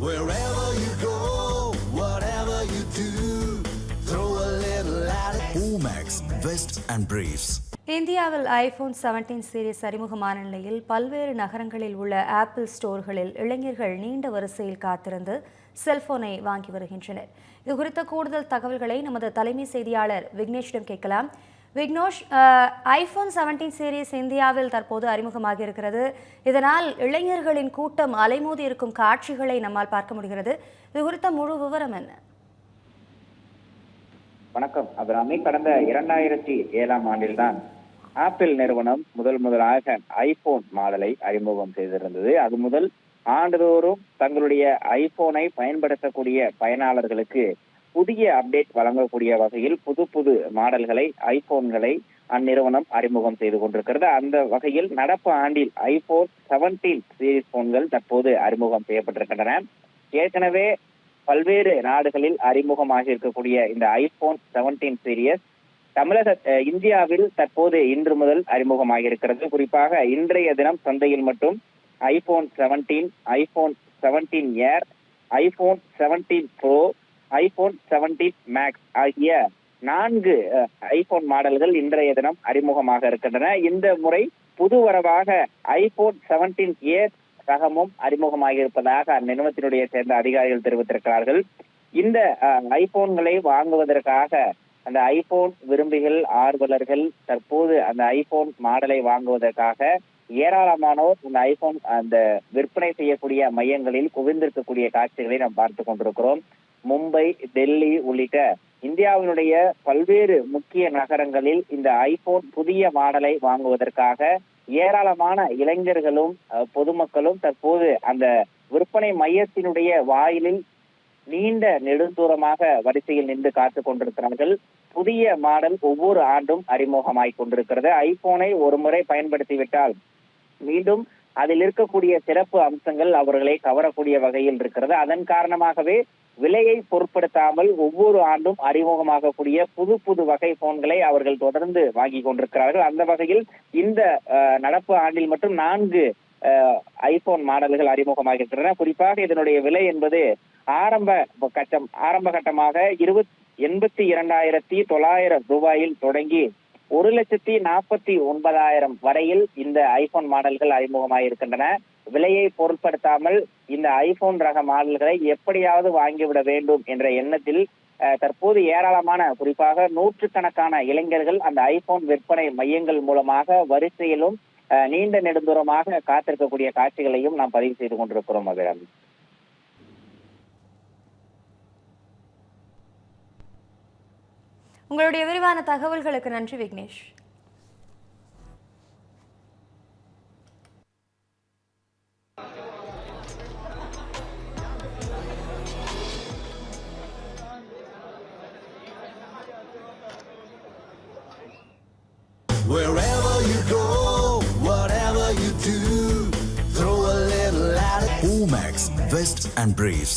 Wherever you go, whatever you do, throw a little at it. Omax, Vest and Briefs. இந்தியாவில் iPhone 17 series அறிமுகமான நிலையில் பல்வேறு நகரங்களில் உள்ள ஆப்பிள் ஸ்டோர்களில் இளைஞர்கள் நீண்ட வரிசையில் காத்திருந்து செல்போனை வாங்கி வருகின்றனர். இது குறித்த கூடுதல் தகவல்களை நமது தலைமை செய்தியாளர் விக்னேஷிடம் கேட்கலாம். விக்னேஷ், ஐபோன் 17 சீரிஸ் இந்தியாவில் தற்போது அறிமுகமாகி இருக்கிறது. இதனால் இளைஞர்களின் கூட்டம் அலைமோதி இருக்கும் காட்சிகளை நம்மால் பார்க்க முடிகிறது. இது குறித்த முழு விவரம் என்ன? வணக்கம் அபிராமி. கடந்த 2007ஆம் ஆண்டில்தான் ஆப்பிள் நிறுவனம் முதலாக ஐபோன் மாடலை அறிமுகம் செய்திருந்தது. அது முதல் ஆண்டுதோறும் தங்களுடைய ஐபோனை பயன்படுத்தக்கூடிய பயனாளர்களுக்கு புதிய அப்டேட் வழங்கக்கூடிய வகையில் புது மாடல்களை ஐபோன்களை அந்நிறுவனம் அறிமுகம் செய்து கொண்டிருக்கிறது. அந்த வகையில் நடப்பு ஆண்டில் ஐபோன் 17 சீரிஸ் போன்கள் தற்போது அறிமுகம் செய்யப்பட்டிருக்கின்றன. ஏற்கனவே பல்வேறு நாடுகளில் அறிமுகமாக இருக்கக்கூடிய இந்த ஐபோன் 17 சீரியஸ் இந்தியாவில் தற்போது இன்று முதல் அறிமுகமாக இருக்கிறது. குறிப்பாக இன்றைய தினம் சந்தையில் மட்டும் ஐபோன் 17, ஐபோன் 17 ஏர், ஐபோன் 17 ப்ரோ, ஐபோன் 17 மேக்ஸ் ஆகிய 4 ஐபோன் மாடல்கள் இன்றைய தினம் அறிமுகமாக இருக்கின்றன. இந்த முறை புது வரவாக ஐபோன் 17 ஏர் ரகமும் அறிமுகமாக இருப்பதாக அந்நிறுவனத்தினுடைய சேர்ந்த அதிகாரிகள் தெரிவித்திருக்கிறார்கள். இந்த ஐபோன்களை வாங்குவதற்காக அந்த ஐபோன் விரும்பிகள் ஆர்வலர்கள் தற்போது அந்த ஐபோன் மாடலை வாங்குவதற்காக ஏராளமானோர் இந்த ஐபோன் அந்த விற்பனை செய்யக்கூடிய மையங்களில் குவிந்திருக்கக்கூடிய காட்சிகளை நாம் பார்த்து கொண்டிருக்கிறோம். மும்பை, டெல்லி உள்ளிட்ட இந்தியாவினுடைய பல்வேறு முக்கிய நகரங்களில் இந்த ஐபோன் புதிய மாடலை வாங்குவதற்காக ஏராளமான இளைஞர்களும் பொதுமக்களும் தற்போது அந்த விற்பனை மையத்தினுடைய வாயிலில் நீண்ட நெடுந்தூரமாக வரிசையில் நின்று காத்துக் கொண்டிருக்கிறார்கள். புதிய மாடல் ஒவ்வொரு ஆண்டும் அறிமுகமாய் கொண்டிருக்கிறது. ஐபோனை ஒரு முறை பயன்படுத்திவிட்டால் மீண்டும் அதில் இருக்கக்கூடிய சிறப்பு அம்சங்கள் அவர்களை கவரக்கூடிய வகையில் இருக்கிறது. அதன் காரணமாகவே விலையை பொருட்படுத்தாமல் ஒவ்வொரு ஆண்டும் அறிமுகமாகக்கூடிய புது வகை போன்களை அவர்கள் தொடர்ந்து வாங்கி கொண்டிருக்கிறார்கள். அந்த வகையில் இந்த நடப்பு ஆண்டில் மட்டும் 4 ஐபோன் மாடல்கள் அறிமுகமாகின்றன. குறிப்பாக இதனுடைய விலை என்பது ஆரம்ப கட்டமாக 82,900 ரூபாயில் தொடங்கி 1,49,000 வரையில் இந்த ஐபோன் மாடல்கள் அறிமுகமாயிருக்கின்றன. விலையை பொருட்படுத்தாமல் இந்த ஐபோன் ரக மாடல்களை எப்படியாவது வாங்கிவிட வேண்டும் என்ற எண்ணத்தில் தற்போது ஏராளமான குறிப்பாக நூற்றுக்கணக்கான இளைஞர்கள் அந்த ஐபோன் விற்பனை மையங்கள் மூலமாக வரிசையிலும் நீண்ட நெடுந்தூரமாக காத்திருக்கக்கூடிய காட்சிகளையும் நாம் பதிவு செய்து கொண்டிருக்கிறோம். அபிராமி, உங்களுடைய விரிவான தகவல்களுக்கு நன்றி Vignesh. Wherever you go, whatever you do, throw a little at it. Omax, Vest and Briefs.